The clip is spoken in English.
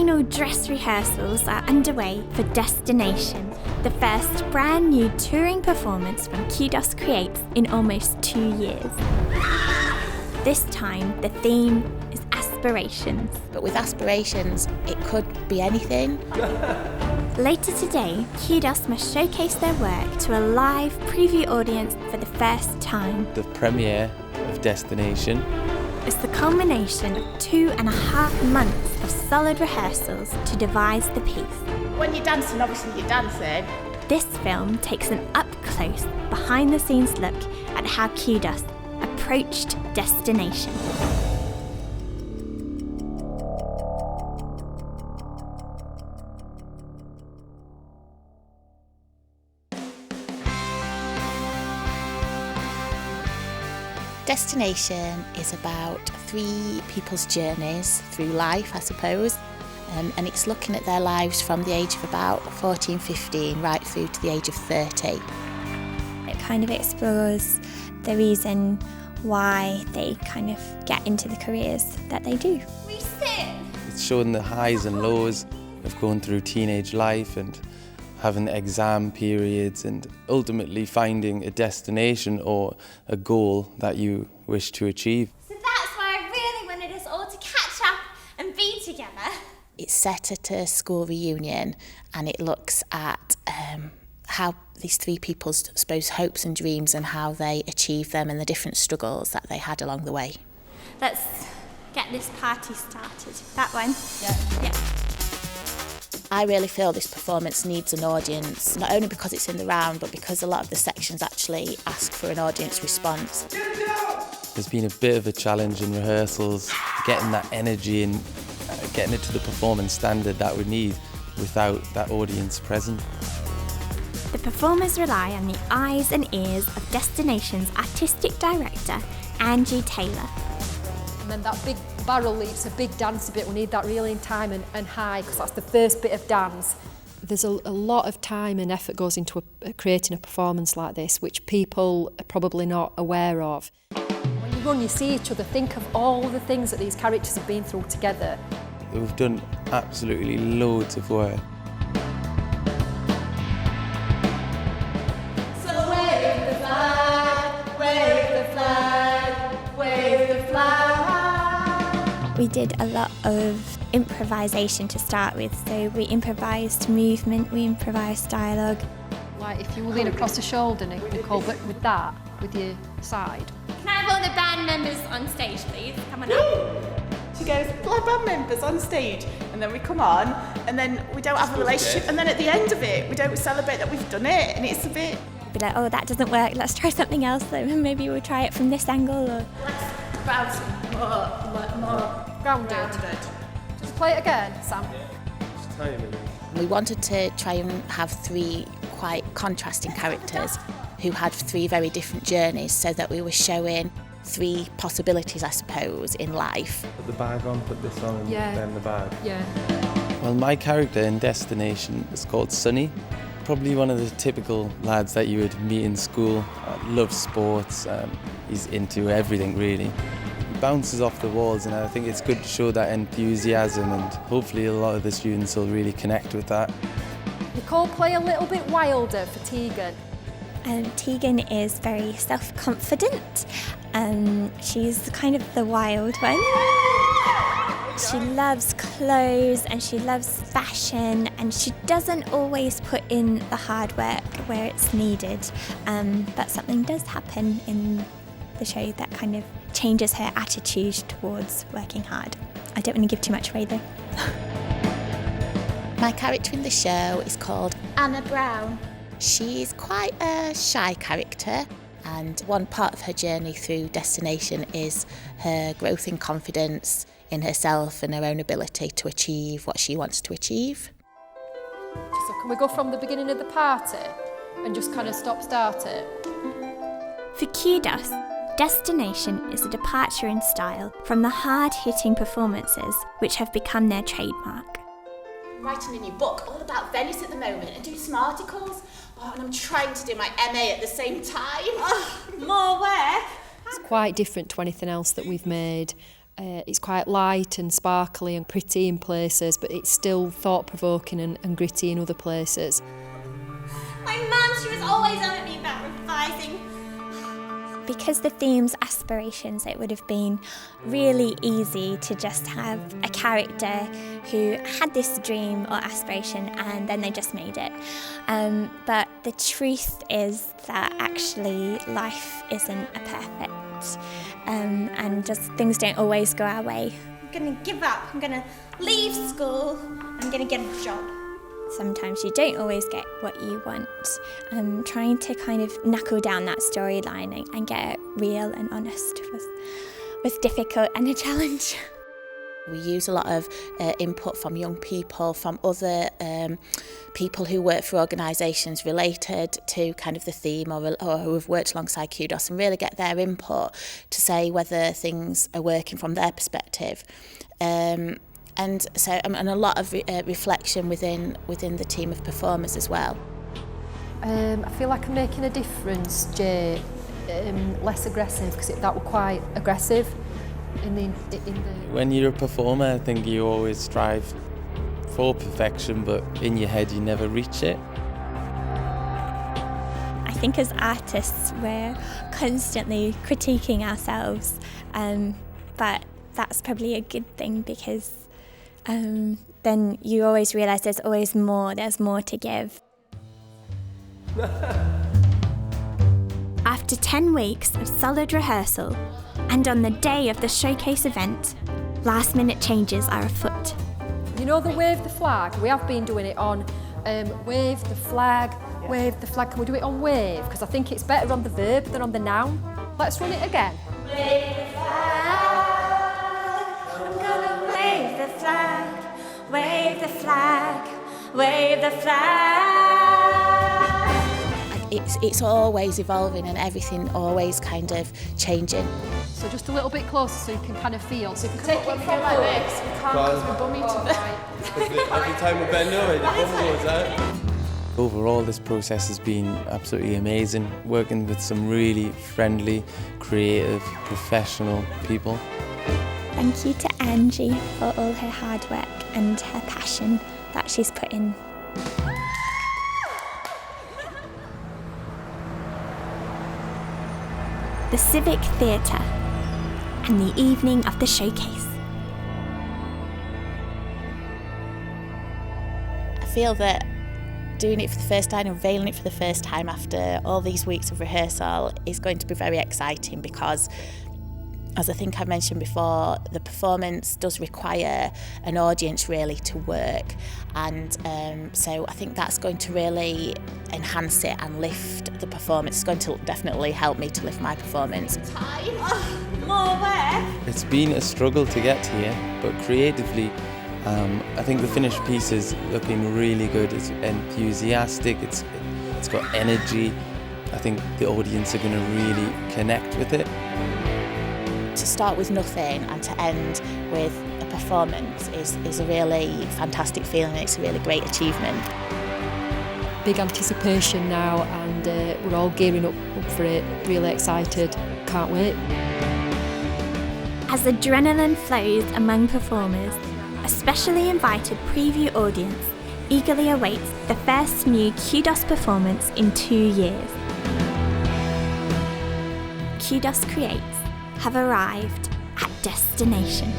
final dress rehearsals are underway for Destination, the first brand new touring performance from Qdos Creates in almost 2 years. This time, the theme is Aspirations. But with Aspirations, it could be anything. Later today, Qdos must showcase their work to a live preview audience for the first time. The premiere of Destination It's the culmination of 2.5 months of solid rehearsals to devise the piece. When you're dancing, obviously you're dancing. This film takes an up-close, behind-the-scenes look at how Qdos approached Destination. Destination is about 3 people's journeys through life, I suppose, and it's looking at their lives from the age of about 14, 15 right through to the age of 30. It kind of explores the reason why they kind of get into the careers that they do. It's showing the highs and lows of going through teenage life and having exam periods and ultimately finding a destination or a goal that you wish to achieve. So that's why I really wanted us all to catch up and be together. It's set at a school reunion, and it looks at how these 3 people's, I suppose, hopes and dreams and how they achieve them and the different struggles that they had along the way. Let's get this party started. That one? Yeah. I really feel this performance needs an audience, not only because it's in the round, but because a lot of the sections actually ask for an audience response. There's been a bit of a challenge in rehearsals, getting that energy and getting it to the performance standard that we need without that audience present. The performers rely on the eyes and ears of Destination's artistic director, Angie Taylor. And then that big barrel leap's a big dance bit. We need that really in time and high, because that's the first bit of dance. There's a lot of time and effort goes into creating a performance like this, which people are probably not aware of. When you run, you see each other, think of all the things that these characters have been through together. We've done absolutely loads of work. So wave the flag, wave the flag, wave the flag. We did a lot of improvisation to start with, so we improvised movement, we improvised dialogue. Like if you lean across the shoulder, Nicole, but with that, with your side. Can I have all the band members on stage, please? Come on up. She goes, like band members on stage, and then we come on, and then we don't have a relationship, and then at the end of it, we don't celebrate that we've done it, and it's a bit... Be like, oh, that doesn't work, let's try something else, so maybe we'll try it from this angle. Or... Let's bounce more Grounded. Just play it again, Sam. We wanted to try and have 3 quite contrasting characters who had 3 very different journeys, so that we were showing 3 possibilities, I suppose, in life. Put the bag on, put this on, and then the bag. Yeah. Well, my character in Destination is called Sonny. Probably one of the typical lads that you would meet in school. Loves sports, he's into everything really. He bounces off the walls, and I think it's good to show that enthusiasm, and hopefully a lot of the students will really connect with that. Nicole, play a little bit wilder for Tegan. Tegan is very self-confident. She's kind of the wild one. She loves clothes and she loves fashion, and she doesn't always put in the hard work where it's needed. But something does happen in the show that kind of changes her attitude towards working hard. I don't want to give too much away though. My character in the show is called Anna Brown. She's quite a shy character, and one part of her journey through Destination is her growth in confidence in herself and her own ability to achieve what she wants to achieve. So can we go from the beginning of the party and just kind of start it? For Qdos, Destination is a departure in style from the hard-hitting performances which have become their trademark. I'm writing a new book all about Venice at the moment and doing some articles. Oh, and I'm trying to do my MA at the same time. Oh, more work. It's quite different to anything else that we've made. It's quite light and sparkly and pretty in places, but it's still thought-provoking and gritty in other places. My mum, she was always on at me about revising. Because the theme's aspirations, it would have been really easy to just have a character who had this dream or aspiration and then they just made it. But the truth is that actually life isn't a perfect and just things don't always go our way. I'm gonna give up. I'm gonna leave school. I'm gonna get a job. Sometimes you don't always get what you want. Trying to kind of knuckle down that storyline and get it real and honest was difficult and a challenge. We use a lot of input from young people, from other people who work for organisations related to kind of the theme or who have worked alongside Qdos, and really get their input to say whether things are working from their perspective. And a lot of reflection within the team of performers as well. I feel like I'm making a difference, Jay. Less aggressive, because that were quite aggressive in the. When you're a performer, I think you always strive for perfection, but in your head you never reach it. I think as artists we're constantly critiquing ourselves, but that's probably a good thing because then you always realise there's more to give. After 10 weeks of solid rehearsal, and on the day of the showcase event, last-minute changes are afoot. You know the wave the flag? We have been doing it on wave the flag, wave the flag. Can we do it on wave? Because I think it's better on the verb than on the noun. Let's run it again. Wave the flag, I'm gonna wave the flag, wave the flag, wave the flag. It's always evolving and everything always kind of changing. So just a little bit closer so you can kind of feel. So if you take it from like this, we can't because we're bummy to Every time we bend over, the bum goes out. Overall, this process has been absolutely amazing, working with some really friendly, creative, professional people. Thank you to Angie for all her hard work and her passion that she's put in. The Civic Theatre and the evening of the showcase. I feel that doing it for the first time, unveiling it for the first time after all these weeks of rehearsal is going to be very exciting because, as I think I mentioned before, the performance does require an audience really to work, and so I think that's going to really enhance it and lift the performance. It's going to definitely help me to lift my performance. More work. It's been a struggle to get here, but creatively, I think the finished piece is looking really good. It's enthusiastic, it's got energy. I think the audience are going to really connect with it. To start with nothing and to end with a performance is a really fantastic feeling. It's a really great achievement. Big anticipation now, and we're all gearing up for it. Really excited. Can't wait. As adrenaline flows among performers, a specially invited preview audience eagerly awaits the first new Qdos performance in 2 years. Qdos Creates have arrived at destination.